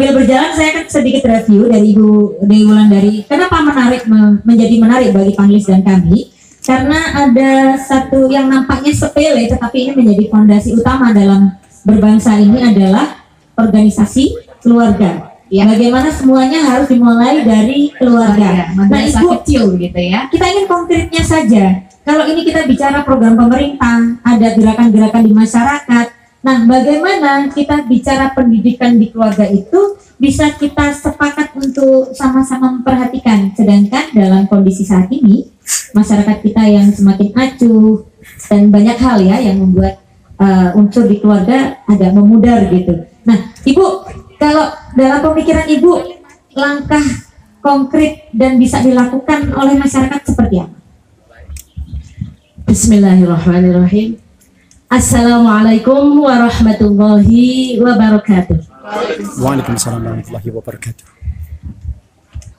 sambil berjalan saya akan sedikit review dari Ibu Dewi Wulandari. Kenapa menjadi menarik bagi panelis dan kami? Karena ada satu yang nampaknya sepele, tetapi ini menjadi fondasi utama dalam berbangsa ini adalah organisasi keluarga. Ya, bagaimana semuanya harus dimulai dari keluarga. Nah, Ibu, kecil gitu ya. Kita ingin konkretnya saja. Kalau ini kita bicara program pemerintah, ada gerakan-gerakan di masyarakat. Nah, bagaimana kita bicara pendidikan di keluarga itu bisa kita sepakat untuk sama-sama memperhatikan. Sedangkan dalam kondisi saat ini, masyarakat kita yang semakin acuh dan banyak hal ya yang membuat unsur di keluarga agak memudar gitu. Nah, Ibu, kalau dalam pemikiran Ibu, langkah konkret dan bisa dilakukan oleh masyarakat seperti apa? Bismillahirrahmanirrahim. Assalamualaikum warahmatullahi wabarakatuh. Waalaikumsalam warahmatullahi wabarakatuh.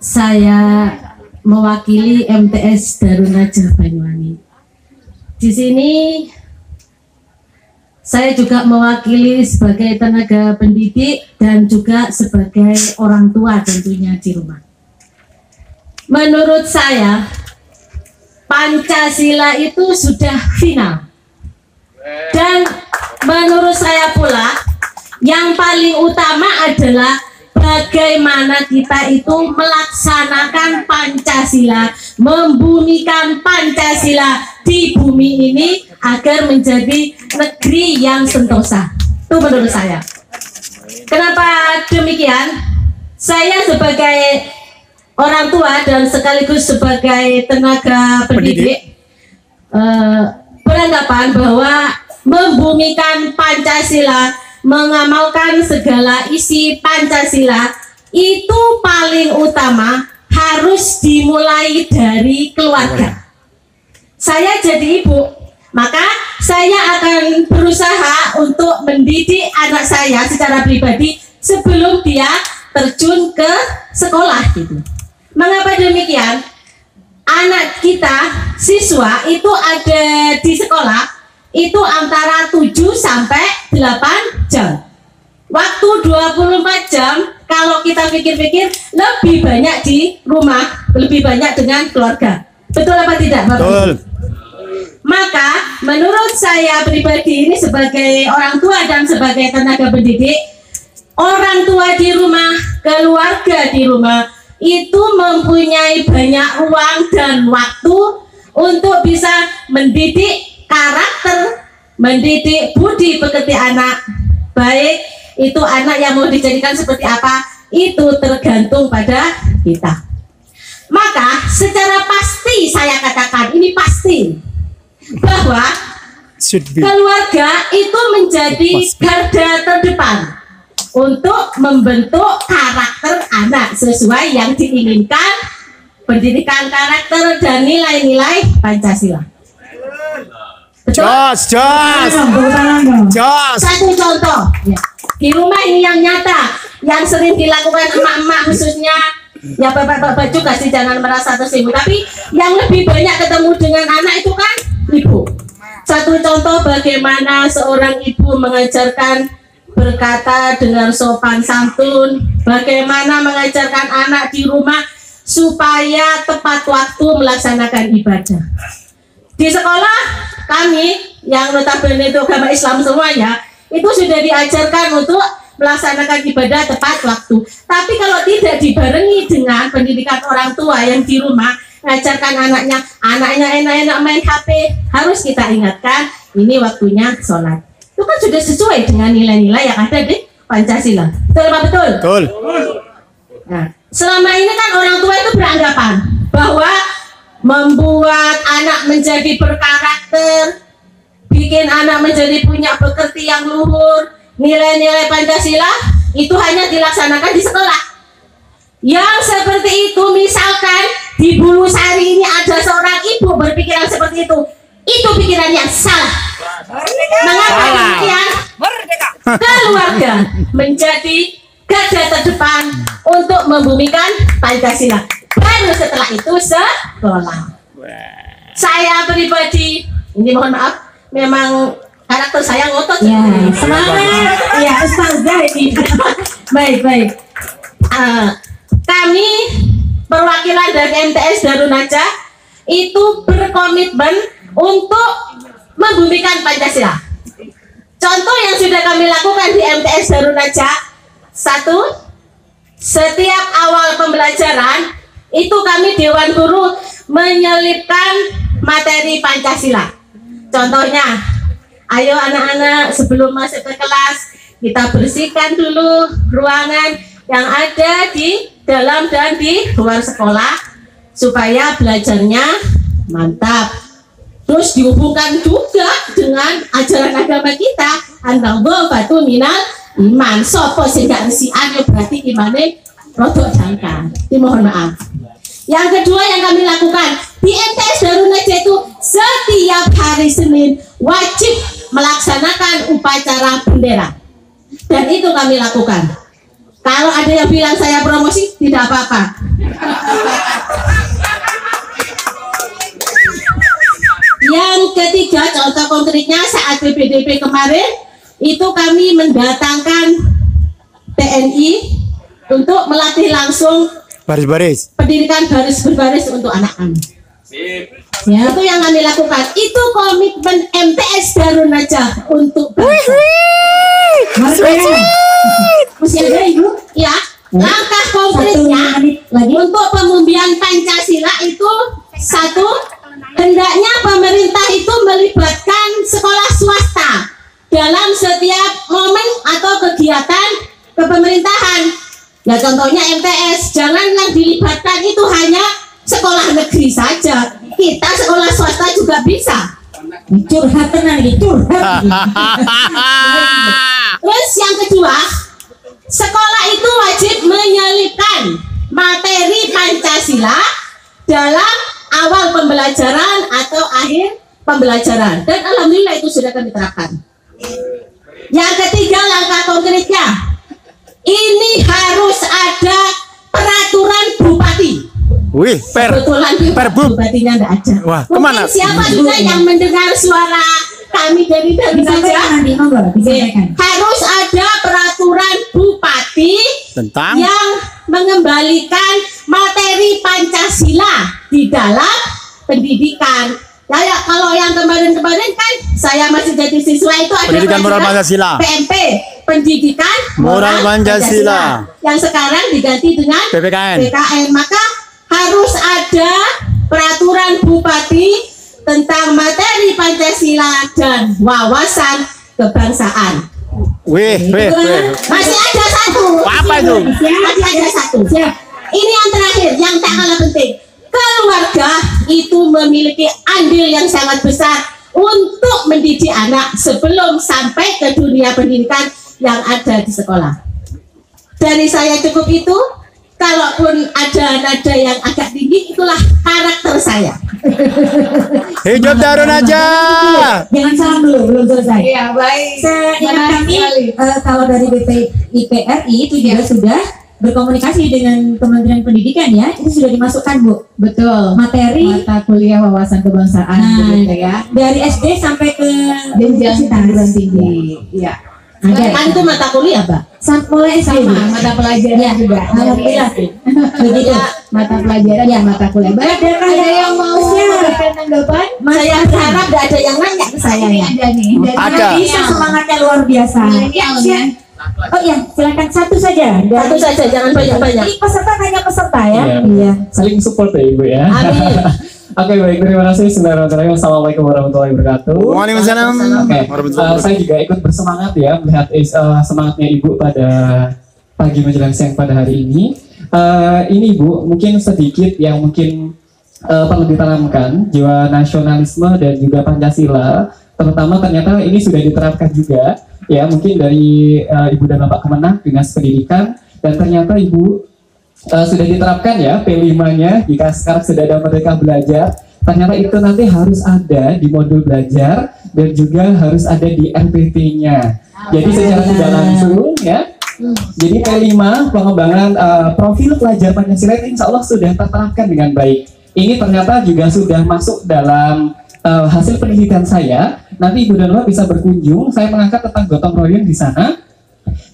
Saya mewakili MTS Darun Najah Banyuwangi. Di sini saya juga mewakili sebagai tenaga pendidik dan juga sebagai orang tua tentunya di rumah. Menurut saya, Pancasila itu sudah final. Dan menurut saya pula, yang paling utama adalah bagaimana kita itu melaksanakan Pancasila, membumikan Pancasila di bumi ini agar menjadi negeri yang sentosa. Itu menurut saya. Kenapa demikian? Saya sebagai orang tua dan sekaligus sebagai tenaga pendidik beranggapan bahwa membumikan Pancasila, mengamalkan segala isi Pancasila itu paling utama harus dimulai dari keluarga. Saya jadi ibu, maka saya akan berusaha untuk mendidik anak saya secara pribadi sebelum dia terjun ke sekolah gitu. Mengapa demikian? Anak kita, siswa itu ada di sekolah itu antara 7 sampai 8 jam. Waktu 24 jam kalau kita pikir-pikir lebih banyak di rumah, lebih banyak dengan keluarga. Betul apa tidak, Bapak? Betul. Maka menurut saya pribadi ini sebagai orang tua dan sebagai tenaga pendidik, orang tua di rumah, keluarga di rumah itu mempunyai banyak ruang dan waktu untuk bisa mendidik karakter, mendidik budi pekerti anak. Baik itu anak yang mau dijadikan seperti apa, itu tergantung pada kita. Maka secara pasti saya katakan, ini pasti, bahwa keluarga itu menjadi garda terdepan untuk membentuk karakter anak sesuai yang diinginkan, pendidikan karakter dan nilai-nilai Pancasila. Betul? Jos. Satu contoh ya. Di rumah ini yang nyata, yang sering dilakukan emak-emak khususnya, ya bapak-bapak juga sih jangan merasa tersinggung, tapi yang lebih banyak ketemu dengan anak itu kan ibu. Satu contoh bagaimana seorang ibu mengajarkan berkata dengan sopan santun, bagaimana mengajarkan anak di rumah supaya tepat waktu melaksanakan ibadah. Di sekolah kami yang notabene itu agama Islam semuanya itu sudah diajarkan untuk melaksanakan ibadah tepat waktu. Tapi kalau tidak dibarengi dengan pendidikan orang tua yang di rumah mengajarkan anaknya enak-enak main HP, harus kita ingatkan ini waktunya sholat. Itu kan sudah sesuai dengan nilai-nilai yang ada di Pancasila. Betul apa betul? Betul. Nah, selama ini kan orang tua itu beranggapan bahwa membuat anak menjadi berkarakter, bikin anak menjadi punya pekerti yang luhur, nilai-nilai Pancasila itu hanya dilaksanakan di sekolah. Yang seperti itu, misalkan di Bulusari ini ada seorang ibu berpikiran seperti itu pikiran yang salah. Mengapa demikian? Keluarga menjadi garda terdepan untuk membumikan Pancasila. Baru setelah itu sekolah. Saya pribadi, ini mohon maaf, memang karakter saya ngotot. Ya, semangat. Ya, ustazah ini. Baik. Kami perwakilan dari MTS Darun Najah itu berkomitmen untuk membumikan Pancasila. Contoh yang sudah kami lakukan di MTS Darun Najah, satu, setiap awal pembelajaran itu kami Dewan Guru menyelipkan materi Pancasila. Contohnya, ayo anak-anak sebelum masuk ke kelas kita bersihkan dulu ruangan yang ada di dalam dan di luar sekolah supaya belajarnya mantap. Terus dihubungkan juga dengan ajaran agama kita, antawa batu minal iman. Sopo sing gak resian ya berarti imane rodok jangka. Dimohon maaf. Yang kedua yang kami lakukan di MTS Darun Najah itu setiap hari Senin wajib melaksanakan upacara bendera. Dan itu kami lakukan. Kalau ada yang bilang saya promosi, tidak apa-apa. Yang ketiga, contoh konkretnya saat PPDB kemarin itu kami mendatangkan TNI untuk melatih langsung Baris-baris. pendidikan baris berbaris untuk anak-anak. Ya, itu yang kami lakukan. Itu komitmen MTS Darun Najah untuk bangsa. Masih ada Ibu? Ya. Langkah konkretnya untuk pembumian Pancasila itu satu, hendaknya pemerintah itu melibatkan sekolah swasta dalam setiap momen atau kegiatan kepemerintahan. Ya contohnya MTS, jangan yang dilibatkan itu hanya sekolah negeri saja. Kita sekolah swasta juga bisa. Curhat tenan iki, curhat. Terus yang kedua, sekolah itu wajib menyelipkan materi Pancasila dalam awal pembelajaran atau akhir pembelajaran. Dan alhamdulillah itu sudah kami terapkan. Yang ketiga, langkah konkretnya, ini harus ada peraturan bupati. Wih, Kebetulan Perbub. bupatinya tidak ada. Wah, Mungkin kemana? siapa juga yang mendengar suara kami dari Darun Najah? Disampaikan nanti, monggo, disampaikan. Harus ada peraturan bupati Tentang yang mengembalikan materi Pancasila di dalam pendidikan. Kayak kalau yang kemarin-kemarin kan saya masih jadi siswa itu ada Pendidikan Moral pelajaran Pancasila. PMP, Pendidikan Moral Pancasila. Yang sekarang diganti dengan PPKN. PKN. Maka harus ada peraturan bupati tentang materi Pancasila dan wawasan kebangsaan. Wih. Masih ada satu. Apa itu? Masih ada satu. Ini yang terakhir, yang tak kalah penting. Keluarga itu memiliki andil yang sangat besar untuk mendidik anak sebelum sampai ke dunia pendidikan yang ada di sekolah. Dari saya cukup itu. Kalaupun ada nada yang agak tinggi, itulah karakter saya. Hidup Darun Najah. Jangan salam dulu, belum selesai. Iya, baik. Seingat Menarik kami, sekali. kalau dari BPIPRI itu juga sudah berkomunikasi dengan Kementerian Pendidikan ya, itu sudah dimasukkan Bu. Betul. Materi Mata kuliah wawasan kebangsaan begitu ya. dari SD sampai ke Jenjang perguruan universitas. tinggi. Iya. Ada. Kan itu mata kuliah, Pak. Mulai SD Bu. Sama mata pelajaran Ya, juga. alhamdulillah. Begitu. Mata pelajaran dan mata kuliah. Baik, ada yang mau memberikan tanggapan? Saya berharap tidak ada yang nanya ke saya ya. Ada nih. Dari Ada. Bisa semangatnya luar biasa. milenial ya. Oh iya, silakan satu saja. Satu saja, jangan banyak-banyak. Ini peserta hanya peserta ya. Iya. Iya. Saling support ya Ibu ya. Amin. Oke baik, terima kasih. Bismillahirrahmanirrahim. Assalamualaikum warahmatullahi wabarakatuh. Waalaikumsalam. Oke, Warahmatullahi saya juga ikut bersemangat ya melihat semangatnya Ibu pada pagi menjelang siang pada hari ini. Ini Ibu mungkin sedikit yang mungkin perlu ditanamkan jiwa nasionalisme dan juga Pancasila. Terutama ternyata ini sudah diterapkan juga ya mungkin dari Ibu dan Bapak Kemenag Dinas Pendidikan, dan ternyata Ibu sudah diterapkan ya P5-nya. Jika sekarang sudah ada Merdeka Belajar, ternyata itu nanti harus ada di modul belajar dan juga harus ada di RPP-nya. Jadi secara tidak langsung ya. Jadi P5 pengembangan profil pelajar Pancasila itu insya Allah sudah terterapkan dengan baik. Ini ternyata juga sudah masuk dalam hasil penelitian saya. Nanti Ibu dan Bapak bisa berkunjung. Saya mengangkat tentang gotong royong di sana.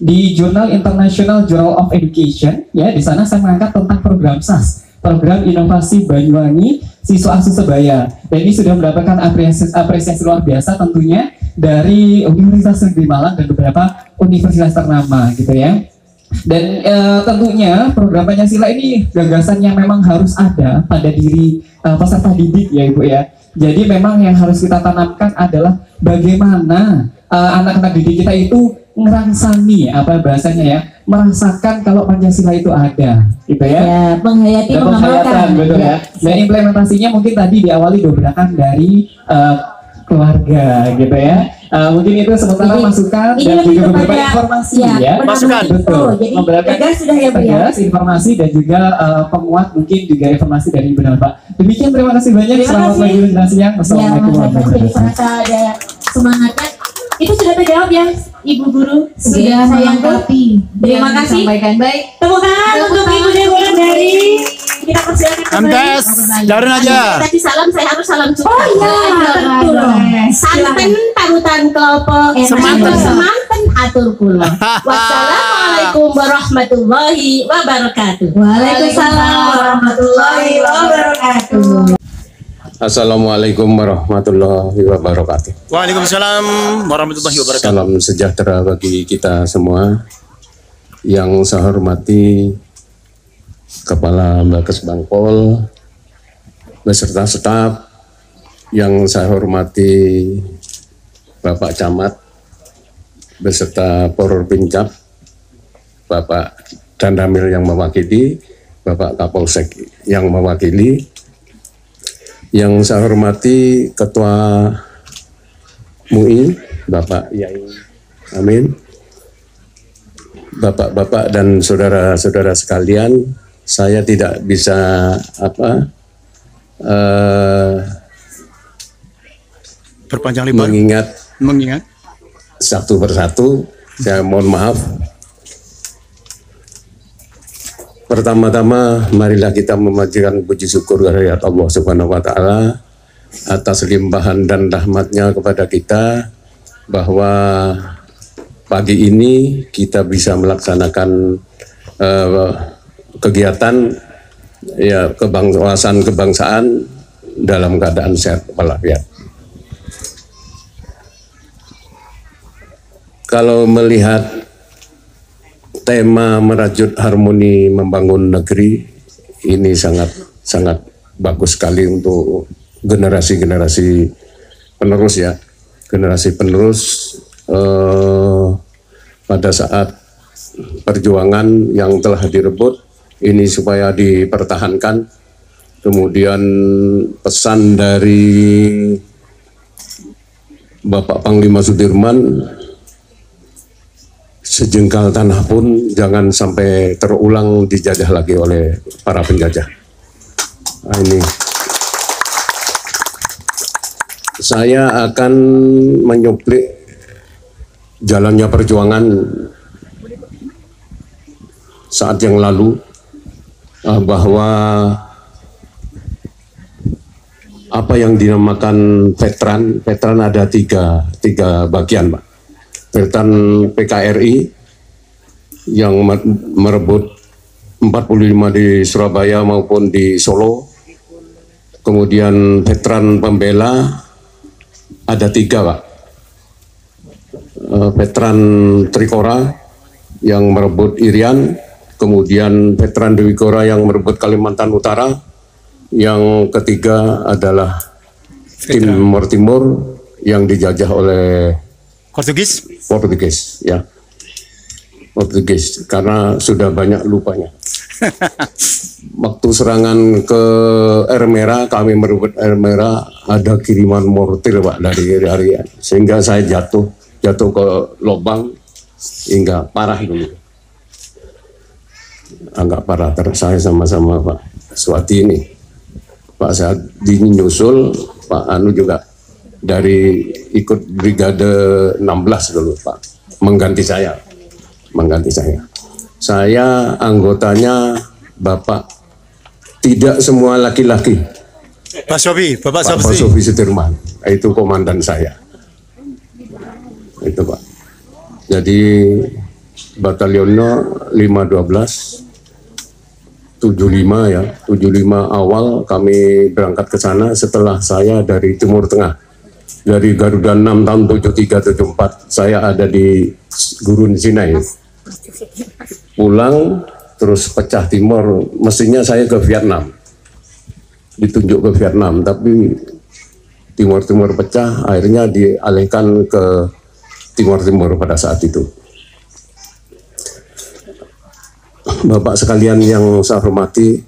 di Jurnal International Journal of Education. Ya, di sana saya mengangkat tentang program SAS, program inovasi Banyuwangi Siswa Asuh Sebaya. Dan ini sudah mendapatkan apresiasi luar biasa tentunya dari Universitas Negeri Malang dan beberapa universitas ternama gitu ya. Dan tentunya program Pancasila ini gagasan yang memang harus ada pada diri peserta didik ya Ibu ya. Jadi memang yang harus kita tanamkan adalah bagaimana anak-anak didik kita itu ngerangsani apa bahasanya ya, merasakan kalau Pancasila itu ada gitu ya. Ya, menghayati, Dan mengamalkan. penghayatan, betul ya. Dan implementasinya mungkin tadi diawali dobrakan dari keluarga gitu ya. Mungkin itu sementara Jadi, masukan ini dan lebih juga beberapa kepada- informasi ya, ya. benar-benar Masukan. itu. Betul. Jadi Memberikan tegas sudah ya Bu ya. tegas informasi dan juga penguat mungkin juga informasi dari Ibu dan Pak. Demikian, terima kasih banyak. Terima Selamat kasih. pagi dan siang. Ya, Wassalamualaikum Mas Agus, jadi warahmatullahi wabarakatuh. terasa ada semangatnya. Itu sudah terjawab ya, Ibu Guru. Sudah sayangku. melengkapi Terima yang kasih. disampaikan. Baik, Tepuk tangan untuk Ibu Dewi dari kita persilakan kembali. Amtes, Darun aja. Tadi salam, saya harus salam juga. Oh iya, tentu dong. Santen parutan kelopo, Semanten. semanten atur kula. Wassalamualaikum warahmatullahi wabarakatuh. Waalaikumsalam warahmatullahi wabarakatuh. Assalamualaikum warahmatullahi wabarakatuh. Waalaikumsalam warahmatullahi wabarakatuh. Salam sejahtera bagi kita semua. Yang saya hormati Kepala Mbakes Bangpol beserta staf, yang saya hormati Bapak Camat beserta Poror Pincap, Bapak Dandamil yang mewakili, Bapak Kapolsek yang mewakili, yang saya hormati Ketua MUI, Bapak Yai Amin, Bapak-bapak dan saudara-saudara sekalian, saya tidak bisa Berpanjang lebar mengingat satu persatu. Saya mohon maaf. Pertama-tama marilah kita memanjatkan puji syukur kehadirat Allah Subhanahu wa taala atas limpahan dan rahmatnya kepada kita, bahwa pagi ini kita bisa melaksanakan kegiatan ya kebangsaan dalam keadaan sehat walafiat. Kalau melihat tema merajut harmoni membangun negeri, ini sangat bagus sekali untuk generasi-generasi penerus ya, generasi penerus pada saat perjuangan yang telah direbut ini supaya dipertahankan. Kemudian pesan dari Bapak Panglima Sudirman, sejengkal tanah pun jangan sampai terulang dijajah lagi oleh para penjajah. Nah, ini saya akan menyuplik jalannya perjuangan saat yang lalu, bahwa apa yang dinamakan veteran ada tiga bagian, Pak. Veteran PKRI yang merebut 45 di Surabaya maupun di Solo. Kemudian veteran pembela ada tiga, Pak. Veteran Trikora yang merebut Irian, kemudian veteran Dewi Gora yang merebut Kalimantan Utara, yang ketiga adalah Timur Timur yang dijajah oleh Portugis ya. Portugis karena sudah banyak lupanya. Waktu serangan ke Air Merah, kami merebut Air Merah, ada kiriman mortir, Pak, dari Irian, sehingga saya jatuh ke lubang hingga parah dulu. Agak parah, saya sama-sama Pak Swati ini. Pak saat dinyusul, Pak Anu juga dari ikut brigade 16 dulu, Pak, mengganti saya. Saya anggotanya Bapak tidak semua laki-laki. Pak Sofi, Bapak Pak Sofi. Sofi Sudirman, itu komandan saya. Itu, Pak. Jadi batalionnya 512 75 ya, 75 awal kami berangkat ke sana setelah saya dari Timur Tengah. Dari Garuda 6 tahun 73-74 saya ada di Gurun Sinai. Pulang terus pecah timur, mestinya saya ke Vietnam. Ditunjuk ke Vietnam, tapi Timur pecah, akhirnya dialihkan ke Timur pada saat itu. Bapak sekalian yang saya hormati,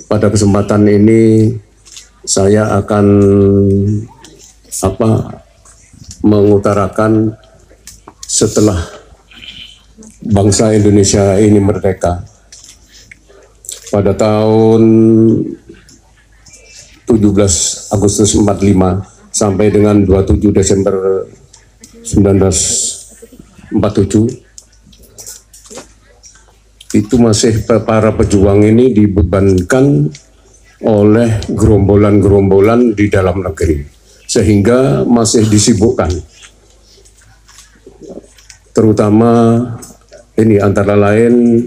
pada kesempatan ini saya akan mengutarakan setelah bangsa Indonesia ini merdeka pada tahun 17 Agustus 45 sampai dengan 27 Desember 1947 itu masih para pejuang ini dibebankan oleh gerombolan-gerombolan di dalam negeri, sehingga masih disibukkan. Terutama ini antara lain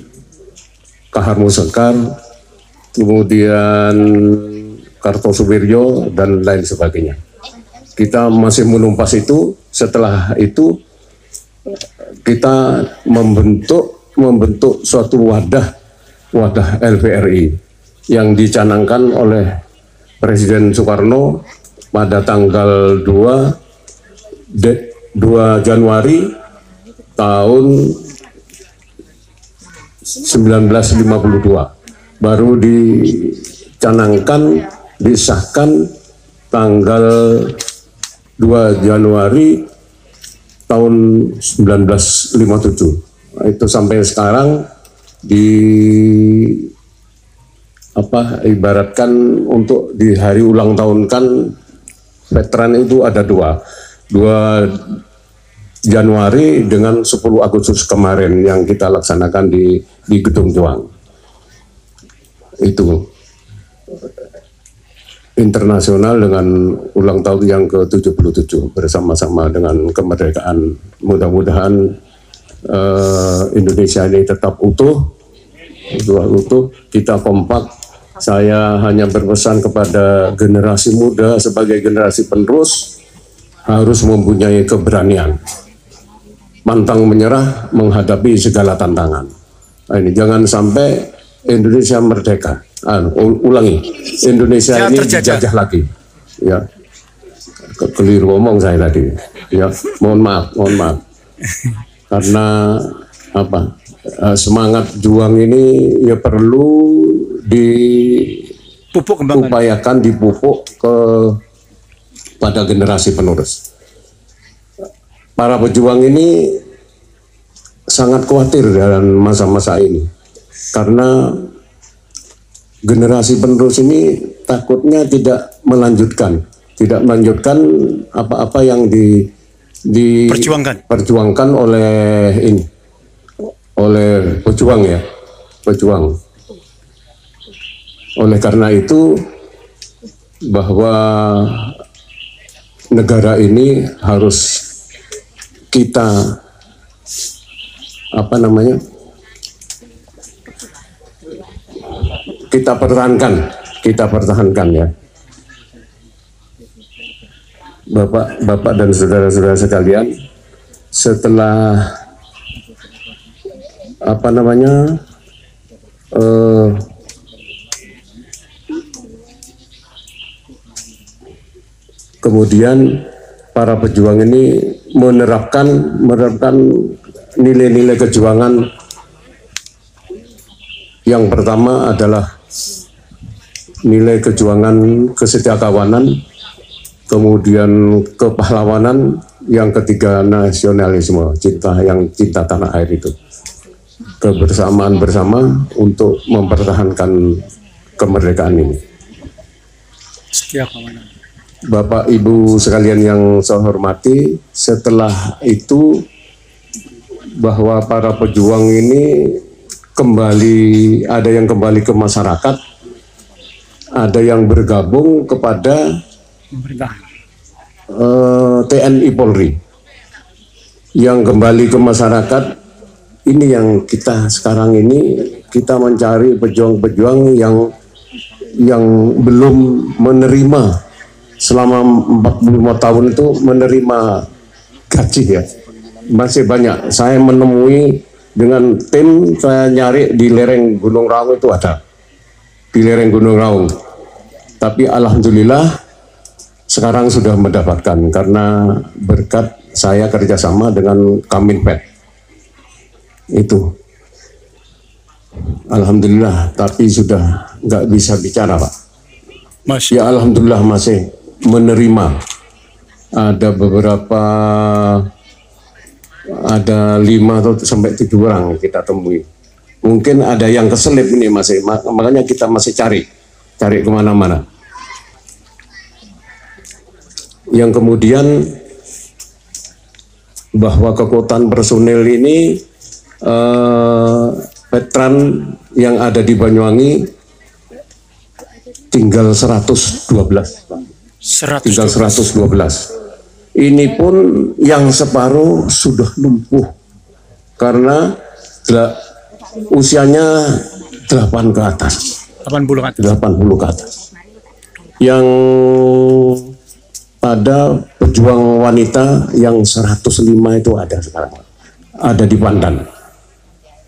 Kaharmo Sekar, kemudian Kartosuwiryo dan lain sebagainya. Kita masih menumpas itu. Setelah itu kita membentuk suatu wadah LVRI yang dicanangkan oleh Presiden Soekarno pada tanggal 2 Januari tahun 1952. Baru dicanangkan, disahkan tanggal 2 Januari tahun 1957. Itu sampai sekarang ibaratkan untuk di hari ulang tahun kan veteran itu ada 2 Januari dengan 10 Agustus kemarin yang kita laksanakan di Gedung Juang. Itu internasional dengan ulang tahun yang ke-77 bersama-sama dengan kemerdekaan. Mudah-mudahan Indonesia ini tetap utuh, kita kompak. Saya hanya berpesan kepada generasi muda sebagai generasi penerus harus mempunyai keberanian, pantang menyerah menghadapi segala tantangan. Nah, ini jangan sampai Indonesia merdeka. Ulangi, Indonesia ini dijajah lagi. Ya, keliru ngomong saya tadi. Ya, mohon maaf. Karena semangat juang ini ya perlu diupayakan, dipupuk pada generasi penerus. Para pejuang ini sangat khawatir dalam masa-masa ini karena generasi penerus ini takutnya tidak melanjutkan apa-apa yang diperjuangkan oleh pejuang. Oleh karena itu bahwa negara ini harus kita pertahankan ya. Bapak dan saudara-saudara sekalian, setelah kemudian para pejuang ini menerapkan nilai-nilai kejuangan. Yang pertama adalah nilai kejuangan kesetiakawanan, kemudian kepahlawanan, yang ketiga nasionalisme, cinta tanah air itu. Kebersamaan bersama untuk mempertahankan kemerdekaan ini. Bapak Ibu sekalian yang saya hormati, setelah itu bahwa para pejuang ini ada yang kembali ke masyarakat, ada yang bergabung kepada TNI Polri. yang kembali ke masyarakat. Ini yang kita sekarang ini kita mencari pejuang-pejuang yang belum menerima selama 45 tahun itu menerima gaji ya. Masih banyak. Saya menemui dengan tim, saya nyari di lereng Gunung Raung itu ada. Di lereng Gunung Raung. Tapi alhamdulillah sekarang sudah mendapatkan karena berkat saya kerjasama dengan Kaminpet. Itu alhamdulillah, tapi sudah nggak bisa bicara Pak. Ya alhamdulillah masih menerima. Ada beberapa, ada 5 atau sampai 7 orang kita temui. Mungkin ada yang keselip ini masih, makanya kita masih cari kemana-mana. Yang kemudian bahwa kekuatan personil ini veteran yang ada di Banyuwangi tinggal 112. Tinggal 112. Ini pun yang separuh sudah lumpuh karena usianya 8 ke atas. 80 ke atas. 80 ke atas. Yang ada pejuang wanita yang 105 itu ada sekarang. Ada di Pandan.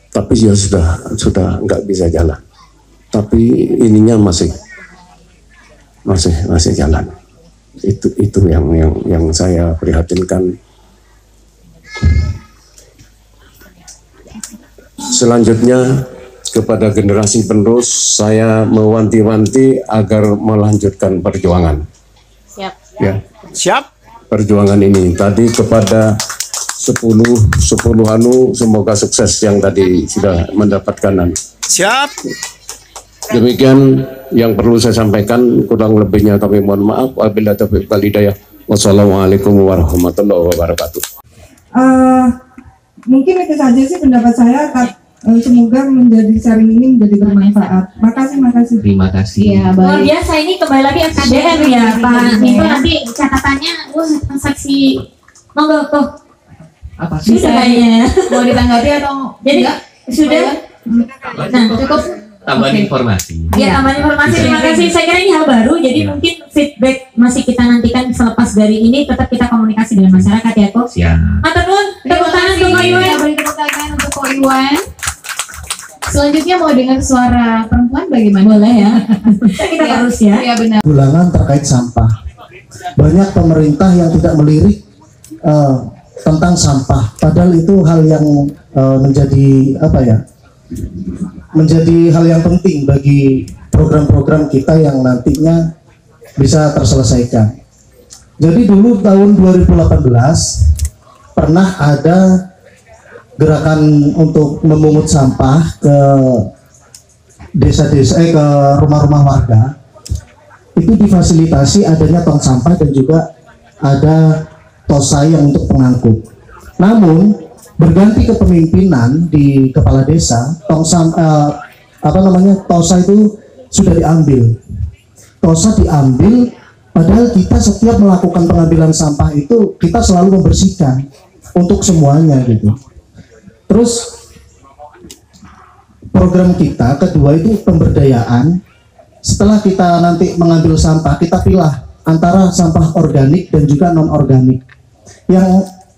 Tapi ya sudah nggak bisa jalan. Tapi ininya masih jalan. Itu yang saya prihatinkan. Selanjutnya kepada generasi penerus saya mewanti-wanti agar melanjutkan perjuangan. Siap. Ya. Siap. Perjuangan ini tadi kepada 10 anu, semoga sukses yang tadi sudah mendapatkan. Siap. Demikian yang perlu saya sampaikan, kurang lebihnya kami mohon maaf. Wabillahi taufiq wal hidayah. Wassalamualaikum warahmatullahi wabarakatuh. Mungkin itu saja sih pendapat saya. Semoga menjadi sharing ini menjadi bermanfaat. Makasih. Terima kasih. Ya, Luar baik. biasa, ini kembali lagi FKDM ya Pak Minto, nanti catatannya saksi monggo tuh. Apa sih? Sudah kayaknya. Mau ditanggapi atau Jadi enggak? sudah. Nah, Cukup. Tambahan informasi. ya tambahan informasi. Terima kasih. Saya kira ini hal baru, jadi mungkin feedback masih kita nantikan selepas dari ini. Tetap kita komunikasi dengan masyarakat ya kok. Siap. Matur nuwun, tepuk tangan untuk Pak Iwan. Beri tepuk tangan untuk Ko Iwan. Selanjutnya mau dengar suara perempuan bagaimana? Boleh ya. Kita harus ya. Iya benar. Bulangan terkait sampah. Banyak pemerintah yang tidak melirik tentang sampah. Padahal itu hal yang menjadi menjadi hal yang penting bagi program-program kita yang nantinya bisa terselesaikan. Jadi dulu tahun 2018 pernah ada gerakan untuk memungut sampah ke desa-desa, ke rumah-rumah warga. Itu difasilitasi adanya tong sampah dan juga ada tosai yang untuk pengangkut. Namun berganti kepemimpinan di kepala desa, tosa itu sudah diambil. Tosa diambil, padahal kita setiap melakukan pengambilan sampah itu kita selalu membersihkan untuk semuanya gitu. Terus program kita kedua itu pemberdayaan. Setelah kita nanti mengambil sampah, kita pilah antara sampah organik dan juga non organik.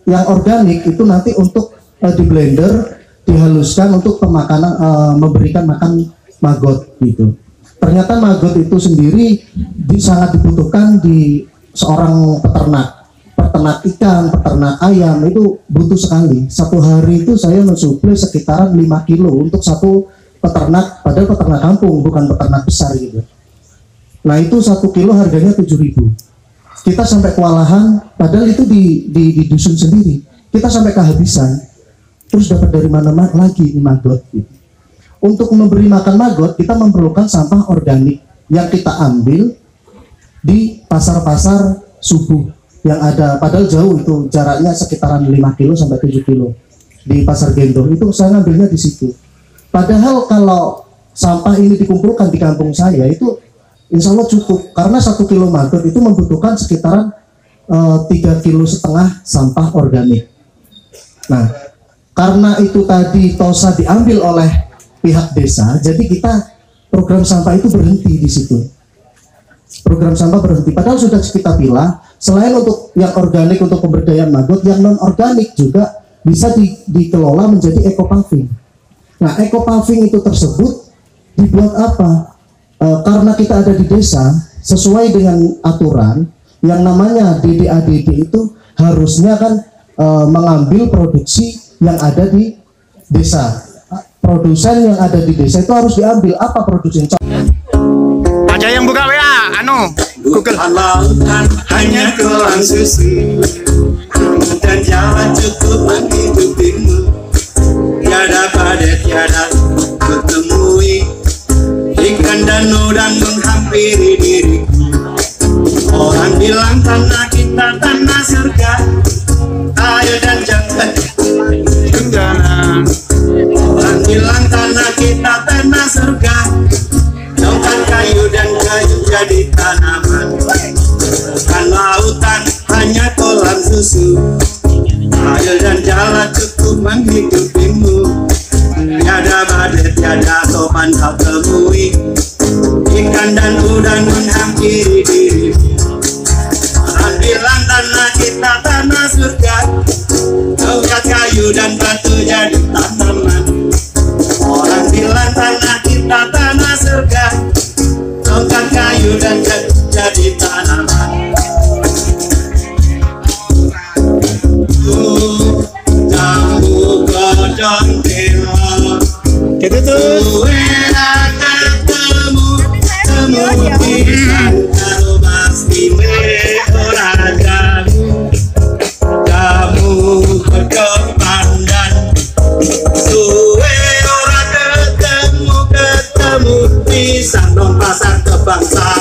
Yang organik itu nanti untuk di blender, dihaluskan untuk pemakanan, memberikan makan maggot gitu. Ternyata maggot itu sendiri sangat dibutuhkan di seorang peternak ikan, peternak ayam, itu butuh sekali. Satu hari itu saya mensuplai sekitaran 5 kilo untuk satu peternak, padahal peternak kampung bukan peternak besar gitu. Nah itu 1 kilo harganya 7.000. Kita sampai kewalahan, padahal itu di dusun sendiri. Kita sampai kehabisan. Terus dapat dari mana lagi ini maggot gitu. Untuk memberi makan maggot kita memerlukan sampah organik yang kita ambil di pasar-pasar subuh yang ada, padahal jauh itu jaraknya sekitaran 5 kilo sampai 7 kilo di pasar Gendong. Itu saya ngambilnya di situ. Padahal kalau sampah ini dikumpulkan di kampung saya itu insya Allah cukup, karena 1 kilo maggot itu membutuhkan sekitaran 3,5 kilo sampah organik. Nah, karena itu tadi TOSA diambil oleh pihak desa, jadi kita program sampah itu berhenti di situ. Program sampah berhenti. Padahal sudah kita pilah, selain untuk yang organik untuk pemberdayaan maggot, yang non organik juga bisa dikelola menjadi eco paving. Nah, eco paving itu tersebut dibuat apa? Karena kita ada di desa, sesuai dengan aturan yang namanya DDADD itu harusnya kan mengambil produksi yang ada di desa. Produsen yang ada di desa itu harus diambil. Apa produsen? Aja yang buka WA, Google. Lautan hanya kolam susu dan jalan cukup menghidupimu. Tiada pada tiada kutemui ikan danau dan menghampiri diriku. Orang bilang tanah kita tanah surga, ayo dan jangan tenggelam. Orang bilang tanah kita tanah surga, tongkat kayu dan kayu jadi tanaman. Bukan lautan hanya kolam susu, air dan jalan cukup menghidupimu. Tiada badai, tiada topan kau temui, ikan dan udang menghampiri dirimu. Orang bilang tanah kita tanah surga, tongkat kayu dan batu jadi tanaman. Orang bilang tanah kita tanah surga, tongkat kayu dan jadi tanaman. Kamu godong dewa, temu pisang karo pasti ora jamu. Kamu godong pandan, suwe ora ketemu pisang dong pasar kebangsaan.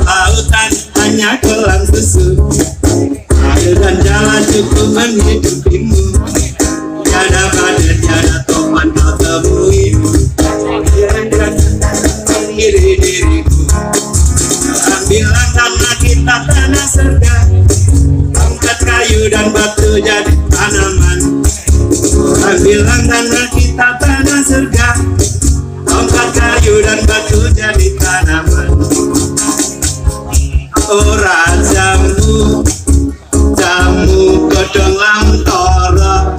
Lautan hanya kolam susu, air dan jalan cukup menghidupimu. Tiada badai, tiada topan kau temui, diri diriku. Orang bilang tanah kita tanah surga, tongkat kayu dan batu jadi tanaman. Orang bilang tanah kita tanah surga, tongkat kayu dan batu jadi tanaman. Ora jamu, jamu godong lamtoro,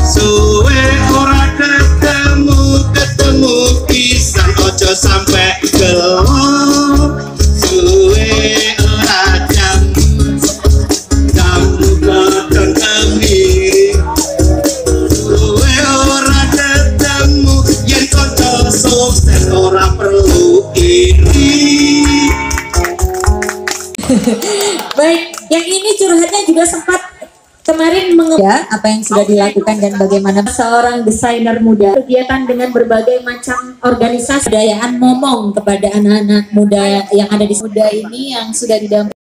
suwe ora ketemu pisang ojo sampai gelo. Suwe ora jamu, jamu godong kemiri, suwe ora ketemu yen ojo sukses ora perlu iri. Baik, yang ini curhatnya juga sempat kemarin apa yang sudah dilakukan dan bagaimana seorang desainer muda kegiatan dengan berbagai macam organisasi budayaan ngomong kepada anak-anak muda yang ada di muda ini yang sudah didampingi